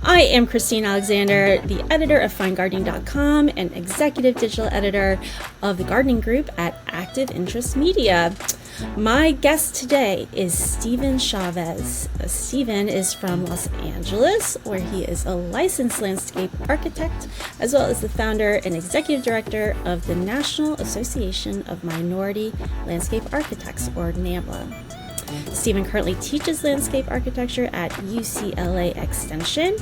I am Christine Alexander, the editor of FineGardening.com and executive digital editor of the gardening group at Active Interest Media. My guest today is Steven Chavez. Steven is from Los Angeles, where he is a licensed landscape architect, as well as the founder and executive director of the National Association of Minority Landscape Architects, or NAMLA. Steven currently teaches landscape architecture at UCLA Extension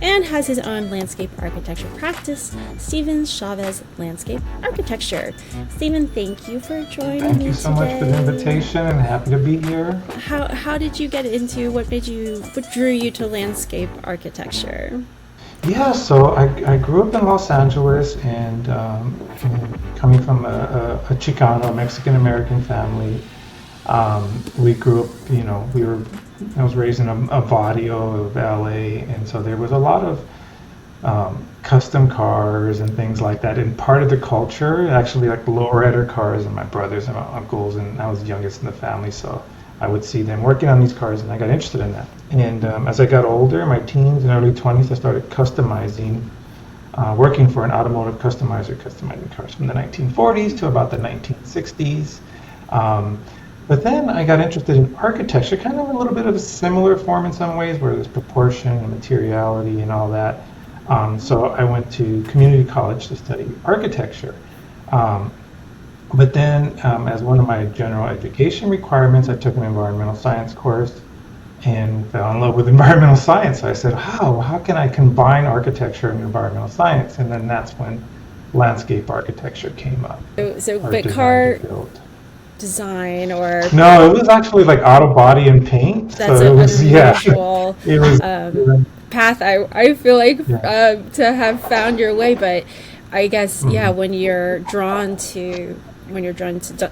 and has his own landscape architecture practice, Steven Chavez Landscape Architecture. Steven, thank you for joining me today. Thank you so much for the invitation, and happy to be here. How did you get into, what drew you to landscape architecture? Yeah, so I grew up in Los Angeles, and coming from a Chicano, Mexican-American family. We grew up, I was raised in a barrio of LA, and so there was a lot of custom cars and things like that. And part of the culture, actually, like lowrider cars, and my brothers and my uncles, and I was the youngest in the family, so I would see them working on these cars, and I got interested in that. And as I got older, my teens and early 20s, I started customizing, working for an automotive customizer, customizing cars from the 1940s to about the 1960s. But then I got interested in architecture, kind of a little bit of a similar form in some ways, where there's proportion and materiality and all that. So I went to community college to study architecture. But then as one of my general education requirements, I took an environmental science course and fell in love with environmental science. So I said, how can I combine architecture and environmental science? And then that's when landscape architecture came up. But car design, or no, it was actually like auto body and paint. That's so an it was unusual it was path. I feel like yeah. To have found your way, but I guess when you're drawn to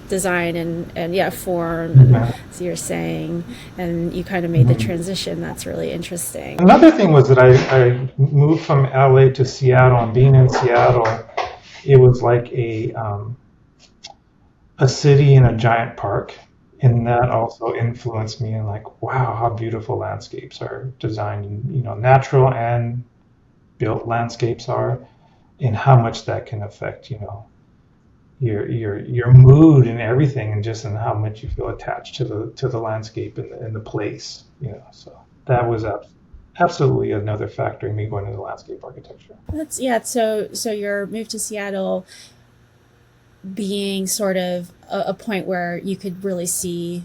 design and form, and so you're saying, and you kind of made the transition. That's really interesting. Another thing was that I moved from LA to Seattle, and being in Seattle, it was like a city in a giant park, and that also influenced me in like, wow, how beautiful landscapes are designed, natural and built landscapes are, and how much that can affect, your mood and everything, and just in how much you feel attached to the landscape and the place, So that was absolutely another factor in me going into landscape architecture. So your move to Seattle being sort of a point where you could really see,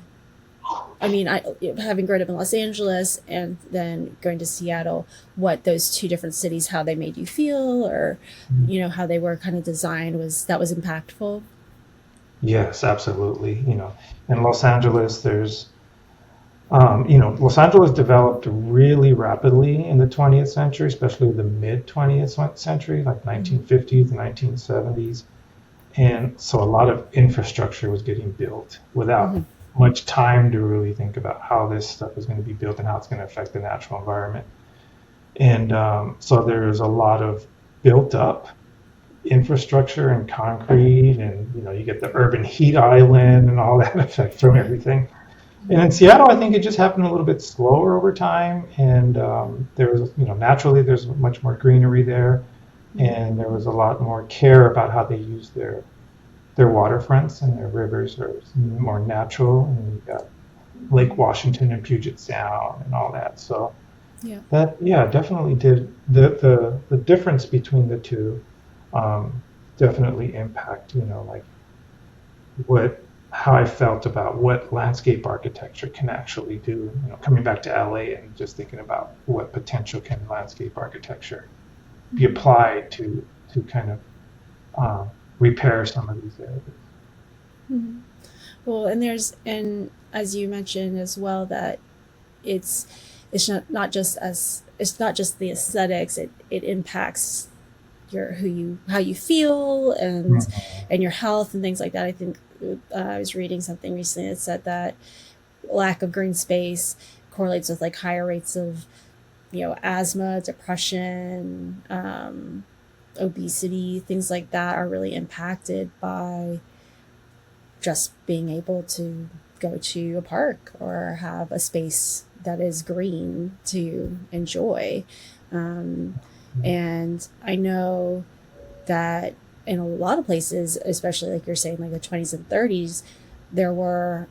having grown up in Los Angeles and then going to Seattle, what those two different cities, how they made you feel, or, how they were kind of designed, was impactful? Yes, absolutely. In Los Angeles, there's, Los Angeles developed really rapidly in the 20th century, especially the mid 20th century, like 1950s and 1970s. And so a lot of infrastructure was getting built without much time to really think about how this stuff is going to be built and how it's going to affect the natural environment. And so there's a lot of built up infrastructure and concrete, and you get the urban heat island and all that effect from everything. And in Seattle, I think it just happened a little bit slower over time, and there was, naturally there's much more greenery there. And there was a lot more care about how they use their waterfronts, and their rivers are more natural. And you've got Lake Washington and Puget Sound and all that. So that definitely did the difference between the two definitely impact how I felt about what landscape architecture can actually do. Coming back to LA and just thinking about what potential can landscape architecture be applied to kind of repair some of these areas. Mm-hmm. Well, and as you mentioned as well, that it's not just the aesthetics. It impacts how you feel and your health and things like that. I think I was reading something recently that said that lack of green space correlates with like higher rates of asthma, depression, obesity, things like that are really impacted by just being able to go to a park or have a space that is green to enjoy. And I know that in a lot of places, especially like you're saying, like the 20s and 30s, there were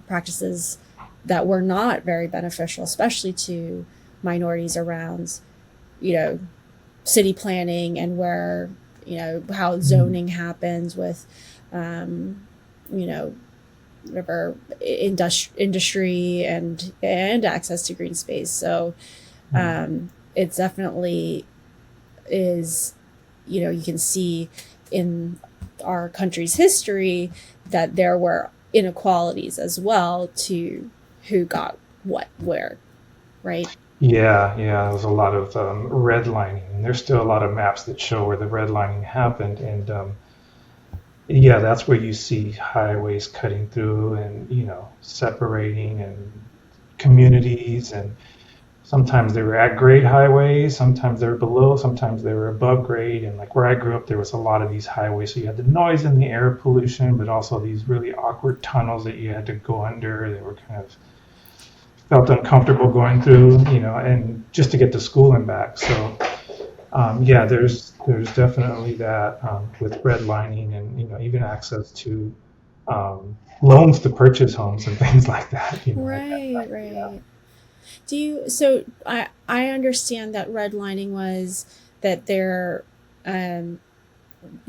practices that were not very beneficial, especially to minorities around, you know, city planning and where, you know, how zoning happens with, you know, whatever industry and access to green space. So it definitely is, you know, you can see in our country's history that there were inequalities as well to who got what where, right? Yeah, yeah, there was a lot of redlining, and there's still a lot of maps that show where the redlining happened, and yeah, that's where you see highways cutting through and separating and communities, and sometimes they were at grade highways, sometimes they were below, sometimes they were above grade, and like where I grew up, there was a lot of these highways, so you had the noise and the air pollution, but also these really awkward tunnels that you had to go under. They were kind of felt uncomfortable going through, and just to get to school and back. So yeah, there's definitely that with redlining and even access to loans to purchase homes and things like that. Right. Yeah. Do you, so I understand that redlining was that there, um,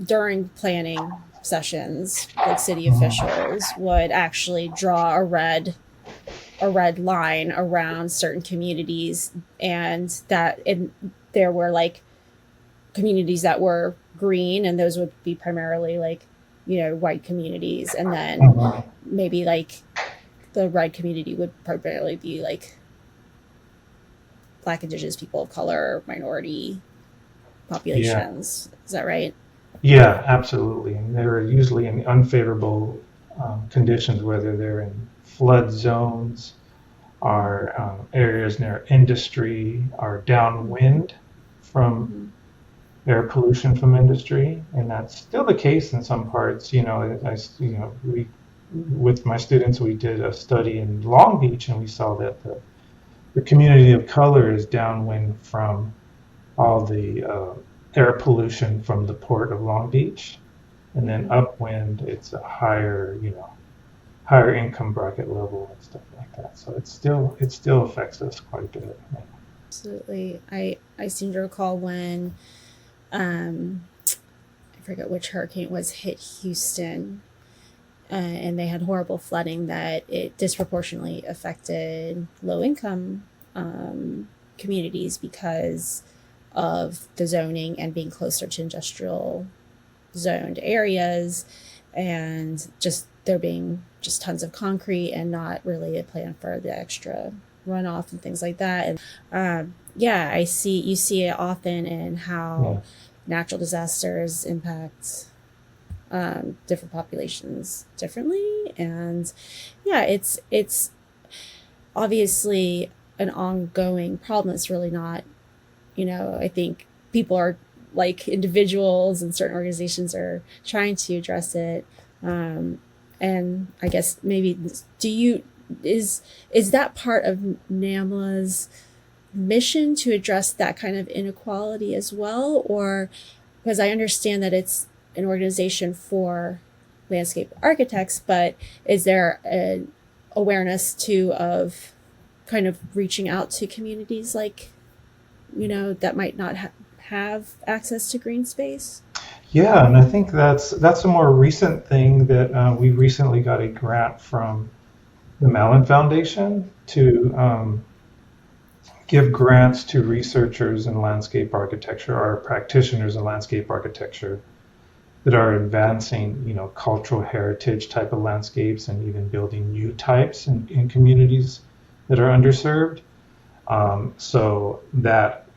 during planning sessions, like city officials would actually draw a red line around certain communities, and there were like communities that were green, and those would be primarily like, you know, white communities, and then Mhm. maybe like the red community would primarily be like Black, Indigenous, people of color, minority Yeah, populations. Is that right? yeah, absolutely. And they're usually in unfavorable conditions, whether they're in flood zones, or areas near industry, or downwind from Mm-hmm. air pollution from industry, and that's still the case in some parts. We with my students we did a study in Long Beach, and we saw that the community of color is downwind from all the air pollution from the port of Long Beach, and then Mm-hmm. upwind it's a higher income bracket level and stuff like that. So it still affects us quite a bit. Absolutely. I seem to recall when um, I forget which hurricane it was hit Houston, and they had horrible flooding that it disproportionately affected low income communities because of the zoning and being closer to industrial zoned areas, and just there being just tons of concrete and not really a plan for the extra runoff and things like that. And yeah, you see it often in how Yeah. natural disasters impact different populations differently. And yeah, it's obviously an ongoing problem. It's really not, you know, I think people are like individuals and certain organizations are trying to address it. Um, and I guess maybe do you is that part of NAMLA's mission to address that kind of inequality as well, or because I understand that it's an organization for landscape architects, but is there an awareness too of kind of reaching out to communities like, you know, that might not have access to green space? Yeah, and I think that's a more recent thing that we recently got a grant from the Mellon Foundation to give grants to researchers in landscape architecture or practitioners in landscape architecture that are advancing, cultural heritage type of landscapes and even building new types in communities that are underserved. So that,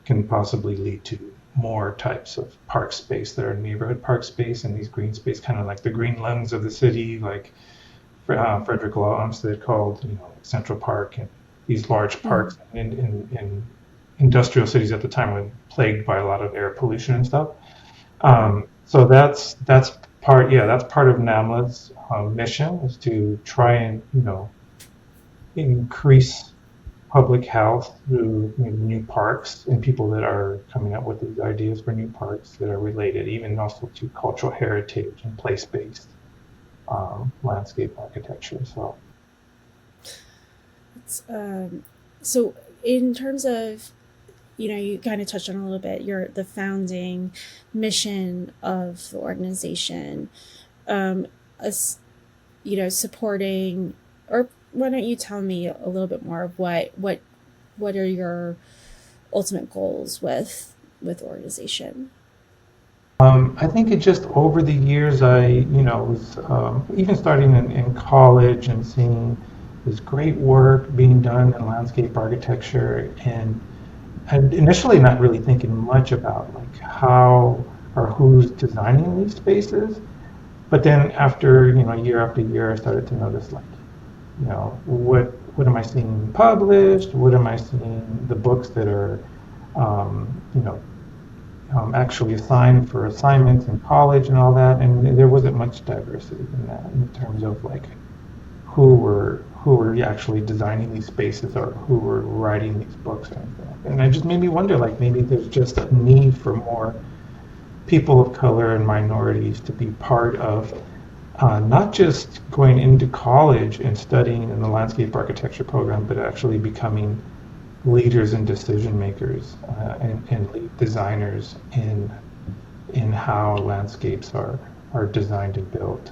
can possibly lead to more types of park space that are neighborhood park space and these green space, kind of like the green lungs of the city, like Frederick Law Olmsted called, Central Park, and these large Mm. parks in industrial cities at the time were plagued by a lot of air pollution and stuff. So that's part, yeah, that's part of NAMLA's mission is to try and increase public health through new parks and people that are coming up with these ideas for new parks that are related, even also to cultural heritage and place-based landscape architecture. So, So in terms of, you kind of touched on a little bit, the founding mission of the organization, supporting, or why don't you tell me a little bit more of what are your ultimate goals with the organization? I think it just over the years, I was even starting in college and seeing this great work being done in landscape architecture, and initially not really thinking much about like how or who's designing these spaces. But then after year after year, I started to notice like what am I seeing published? What am I seeing the books that are actually assigned for assignments in college and all that, and there wasn't much diversity in that in terms of like who were actually designing these spaces or who were writing these books or anything. And it just made me wonder, like maybe there's just a need for more people of color and minorities to be part of not just going into college and studying in the landscape architecture program, but actually becoming leaders and decision makers and lead designers in how landscapes are designed and built.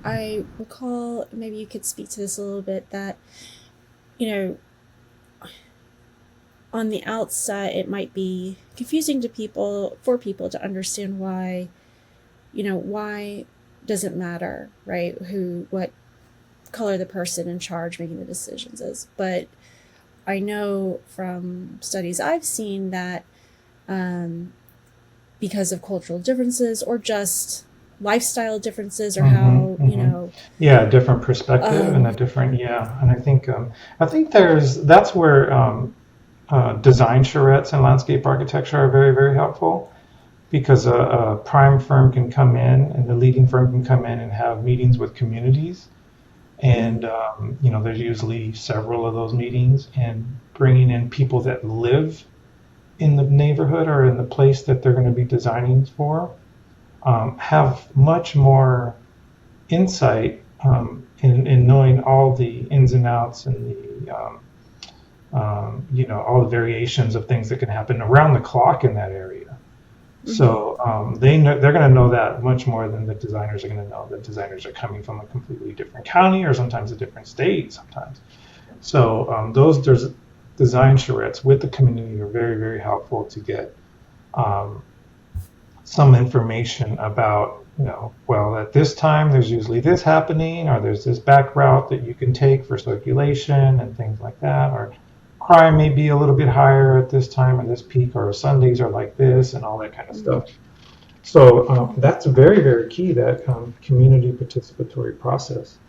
I recall, maybe you could speak to this a little bit, that on the outside it might be confusing for people to understand why does it matter, right, what color the person in charge making the decisions is. But I know from studies I've seen that because of cultural differences or just lifestyle differences, or how yeah, a different perspective and a different, and I think that's where design charrettes in landscape architecture are very, very helpful, because a prime firm can come in and the leading firm can come in and have meetings with communities, and there's usually several of those meetings, and bringing in people that live in the neighborhood or in the place that they're going to be designing for, have much more insight in knowing all the ins and outs and the all the variations of things that can happen around the clock in that area. Mm-hmm. So they're going to know that much more than the designers are going to know. The designers are coming from a completely different county or sometimes a different state sometimes. So there's design charrettes with the community are very, very helpful to get some information about, well, at this time there's usually this happening, or there's this back route that you can take for circulation and things like that, or crime may be a little bit higher at this time or this peak, or Sundays are like this, and all that kind of stuff. So that's very, very key, that community participatory process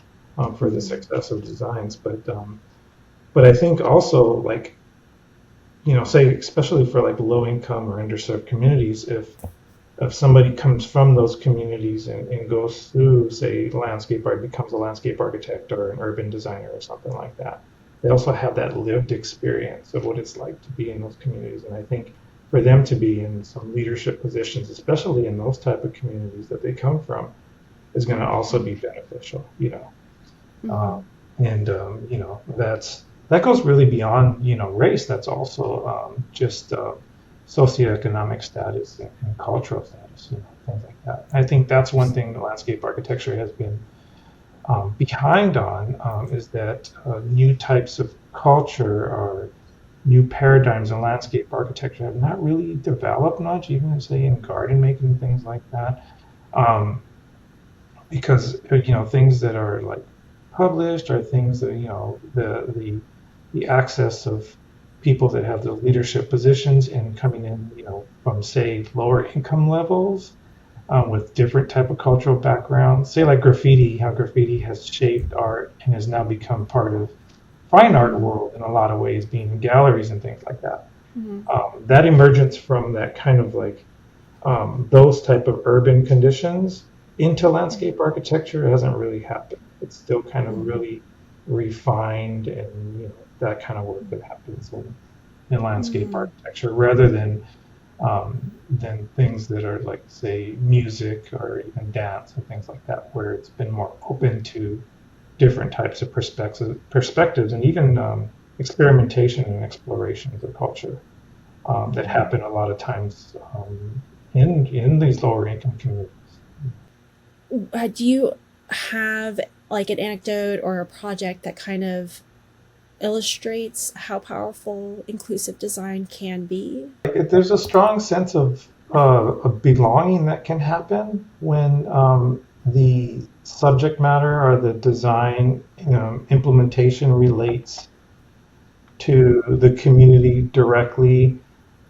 for the success of designs. But I think also, like, say especially for like low income or underserved communities, if somebody comes from those communities and goes through, say, landscape art, becomes a landscape architect or an urban designer or something like that, they also have that lived experience of what it's like to be in those communities. And I think for them to be in some leadership positions, especially in those type of communities that they come from, is going to also be beneficial, that goes really beyond, race. That's also just socioeconomic status and cultural status, things like that. I think that's one thing the landscape architecture has been behind on, is that new types of culture or new paradigms in landscape architecture have not really developed much, even say in garden making, things like that, because things that are like published are things that the access of people that have the leadership positions and coming in from, say, lower income levels, with different type of cultural backgrounds, say like graffiti, how graffiti has shaped art and has now become part of fine art world in a lot of ways, being in galleries and things like that. Mm-hmm. That emergence from that kind of like those type of urban conditions into landscape architecture hasn't really happened. It's still kind of really refined, and that kind of work that happens in landscape architecture, rather than things that are like, say, music or even dance and things like that, where it's been more open to different types of perspectives, and even experimentation and explorations of culture that happen a lot of times in these lower income communities. Do you have like an anecdote or a project that kind of illustrates how powerful inclusive design can be? There's a strong sense of belonging that can happen when the subject matter or the design implementation relates to the community directly.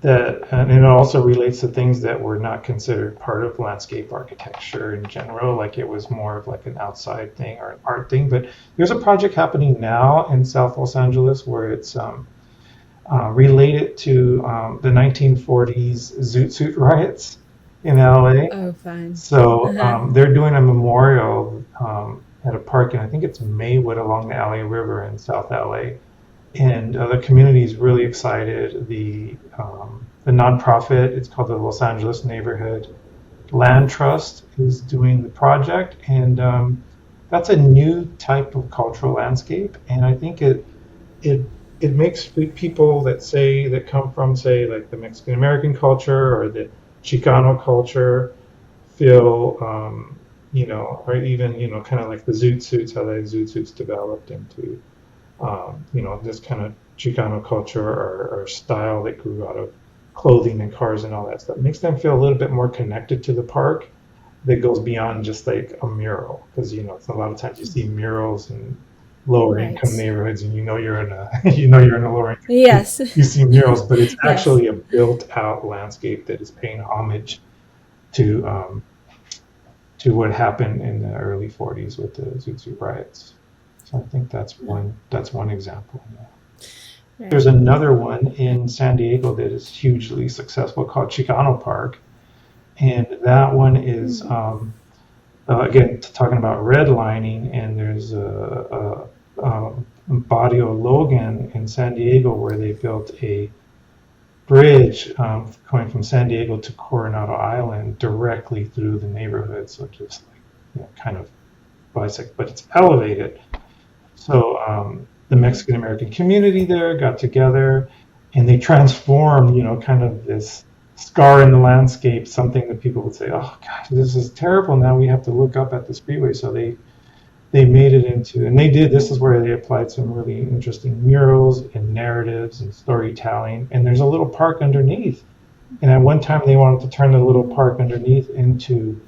And it also relates to things that were not considered part of landscape architecture in general, like it was more of like an outside thing or an art thing. But there's a project happening now in South Los Angeles where it's related to the 1940s Zoot Suit riots in LA. Oh, fun. So they're doing a memorial at a park, and I think it's Maywood along the LA River in South LA. And the community is really excited. The nonprofit, it's called the Los Angeles Neighborhood Land Trust, is doing the project, and that's a new type of cultural landscape. And I think it makes people that come from, say, like the Mexican American culture or the Chicano culture feel, or even kind of like the Zoot Suits, how the Zoot Suits developed into this kind of Chicano culture or style that grew out of clothing and cars and all that stuff. It makes them feel a little bit more connected to the park that goes beyond just like a mural. Because, it's a lot of times you see murals in lower income neighborhoods and you're in a lower income. Yes. You see murals, but it's Yes. actually a built out landscape that is paying homage to what happened in the early 40s with the Zoot Suit riots. I think that's one example. Yeah. Right. There's another one in San Diego that is hugely successful called Chicano Park, and that one is again talking about redlining. And there's a Barrio Logan in San Diego where they built a bridge going from San Diego to Coronado Island directly through the neighborhood, so just like kind of bicycle, but it's elevated. So the Mexican American community there got together and they transformed, kind of this scar in the landscape, something that people would say, oh gosh, this is terrible. Now we have to look up at the freeway. So they made it into, and this is where they applied some really interesting murals and narratives and storytelling. And there's a little park underneath. And at one time they wanted to turn the little park underneath into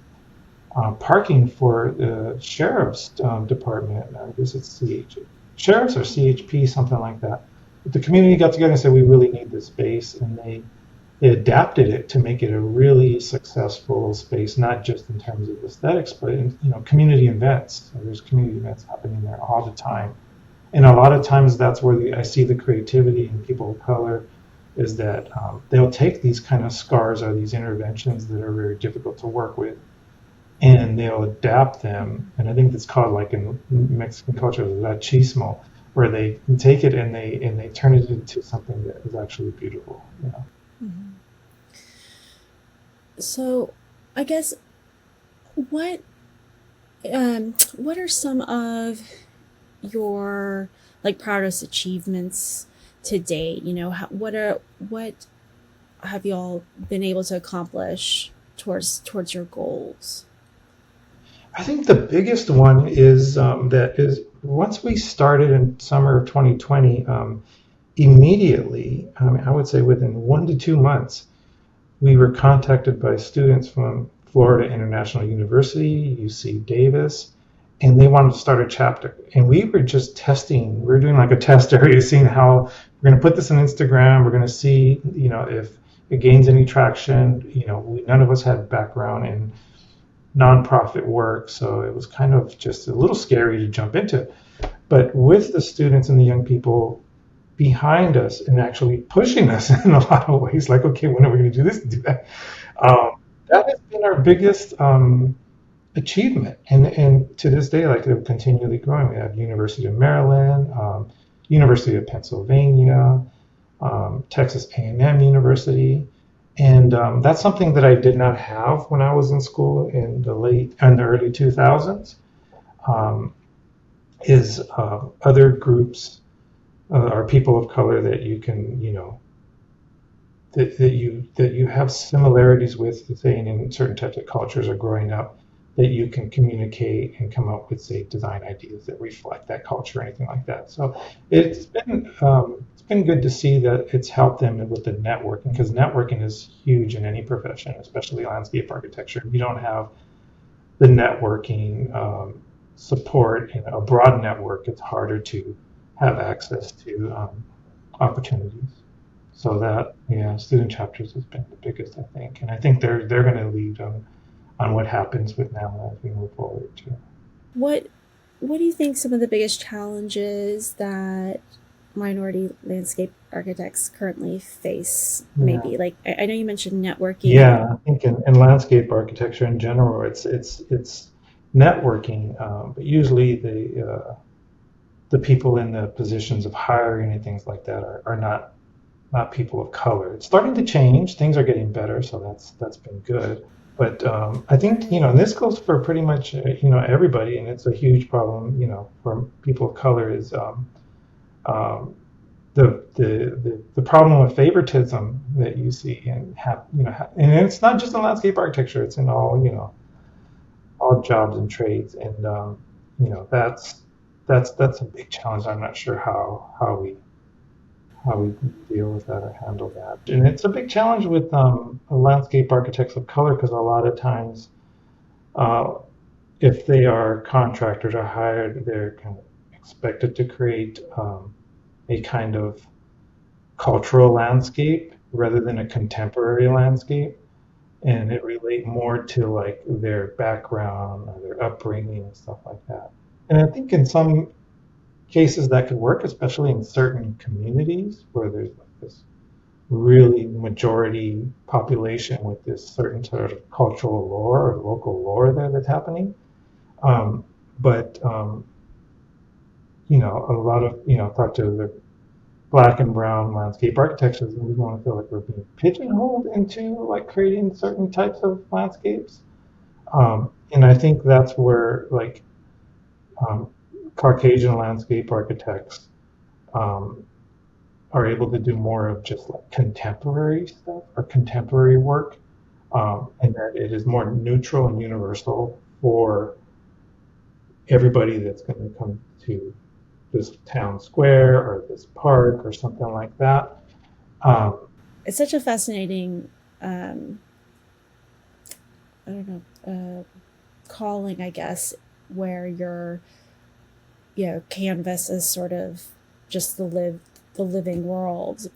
parking for the sheriff's department. I guess it's sheriff's or CHP, something like that. But the community got together and said, we really need this space, and they adapted it to make it a really successful space, not just in terms of aesthetics, but in community events. So there's community events happening there all the time, and a lot of times that's where I see the creativity in people of color, is that they'll take these kind of scars or these interventions that are very difficult to work with, and they'll adapt them. And I think it's called, like in Mexican culture, machismo, where they take it and they turn it into something that is actually beautiful. Mm-hmm. So, I guess what are some of your proudest achievements to date? What have y'all been able to accomplish towards your goals? I think the biggest one is once we started in summer of 2020, immediately, I would say within 1 to 2 months, we were contacted by students from Florida International University, UC Davis, and they wanted to start a chapter. And we were just testing. We were doing like a test area, seeing how we're going to put this on Instagram. We're going to see, if it gains any traction. None of us had background in nonprofit work, so it was kind of just a little scary to jump into. But with the students and the young people behind us and actually pushing us in a lot of ways, like, okay, when are we going to do this and do that? That has been our biggest achievement. And to this day, like they're continually growing. We have University of Maryland, University of Pennsylvania, Texas A&M University. And that's something that I did not have when I was in school in the early 2000s. Um, is other groups or people of color that you can, that you have similarities with, say, in certain types of cultures or growing up, that you can communicate and come up with, say, design ideas that reflect that culture or anything like that. So it's been good to see that it's helped them with the networking, because networking is huge in any profession, especially landscape architecture. If you don't have the networking support in a broad network, it's harder to have access to opportunities. So that, yeah, student chapters has been the biggest, I think, and I think they're going to lead on what happens with NAMLA as we move forward too. What What do you think some of the biggest challenges that minority landscape architects currently face? Yeah, Maybe like I know you mentioned networking. yeah, I think in landscape architecture in general, it's networking, but usually the people in the positions of hiring and things like that are not people of color. It's starting to change. Things are getting better, so that's been good. But I think and this goes for pretty much everybody, and it's a huge problem. For people of color is um, the problem of favoritism that you see and and it's not just in landscape architecture. It's in all jobs and trades, and that's a big challenge. I'm not sure how we deal with that or handle that. And it's a big challenge with landscape architects of color, because a lot of times, uh, if they are contractors or hired, they're kind of expected to create a kind of cultural landscape rather than a contemporary landscape. And it relate more to like their background or their upbringing and stuff like that. And I think in some cases that could work, especially in certain communities where there's like this really majority population with this certain sort of cultural lore or local lore there that's happening. But a lot of talk to the black and brown landscape architectures, and we want to feel like we're being pigeonholed into like creating certain types of landscapes. And I think that's where like um, Caucasian landscape architects um, are able to do more of just like contemporary stuff or contemporary work, and that it is more neutral and universal for everybody that's going to come to this town square or this park or something like that. Um, It's such a fascinating, um, I don't know, calling, I guess, where your canvas is sort of just the living world.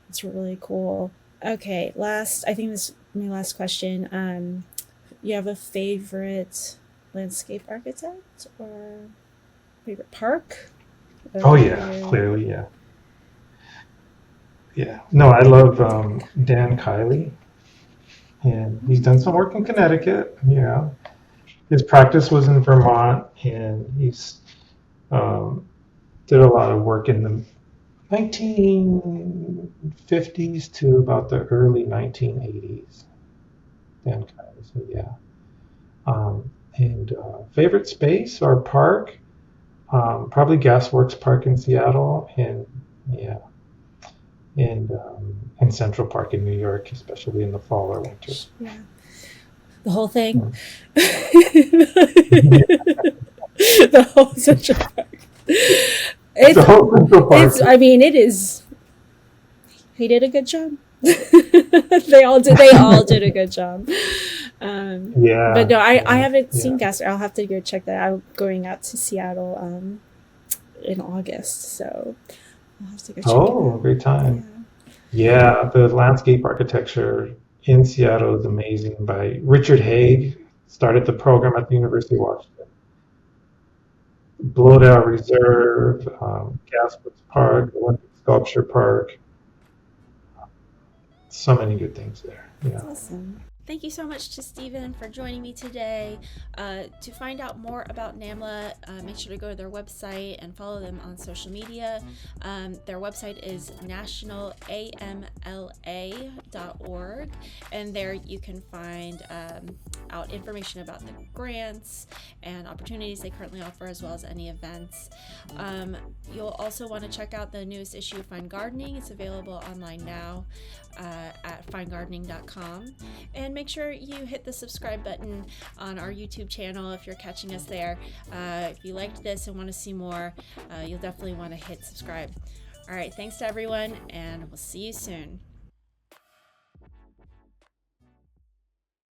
It's really cool. Okay, I think this is my last question. You have a favorite landscape architect or favorite park? oh Or yeah, clearly, yeah, yeah. No, I love Dan Kiley, and he's done some work in Connecticut. Yeah, his practice was in Vermont, and he's um, did a lot of work in the 1950s to about the early 1980s. Dan Kiley, so yeah. And favorite space or park? Probably Gasworks Park in Seattle, and yeah, and Central Park in New York, especially in the fall or winter. yeah, the whole thing. Mm. The whole Central Park. The It's whole Central Park. it's. I mean, it is. He did a good job. They all did a good job. But Yeah, no, I yeah, haven't seen yeah. Gasser. I'll have to go check that out. I'm going out to Seattle in August, so I'll have to go check it Oh, out. great Yeah. time. Yeah, the landscape architecture in Seattle is amazing. By Richard Haig, started the program at the University of Washington. Blodow Reserve, Gasworks Park, Olympic Sculpture Park. So many good things there. That's Yeah. awesome. Thank you so much to Steven for joining me today. To find out more about NAMLA, make sure to go to their website and follow them on social media. Their website is nationalamla.org, and there you can find out information about the grants and opportunities they currently offer, as well as any events. You'll also want to check out the newest issue of Fine Gardening. It's available online now at finegardening.com. And make sure you hit the subscribe button on our YouTube channel if you're catching us there. If you liked this and want to see more, you'll definitely want to hit subscribe. All right, thanks to everyone, and we'll see you soon.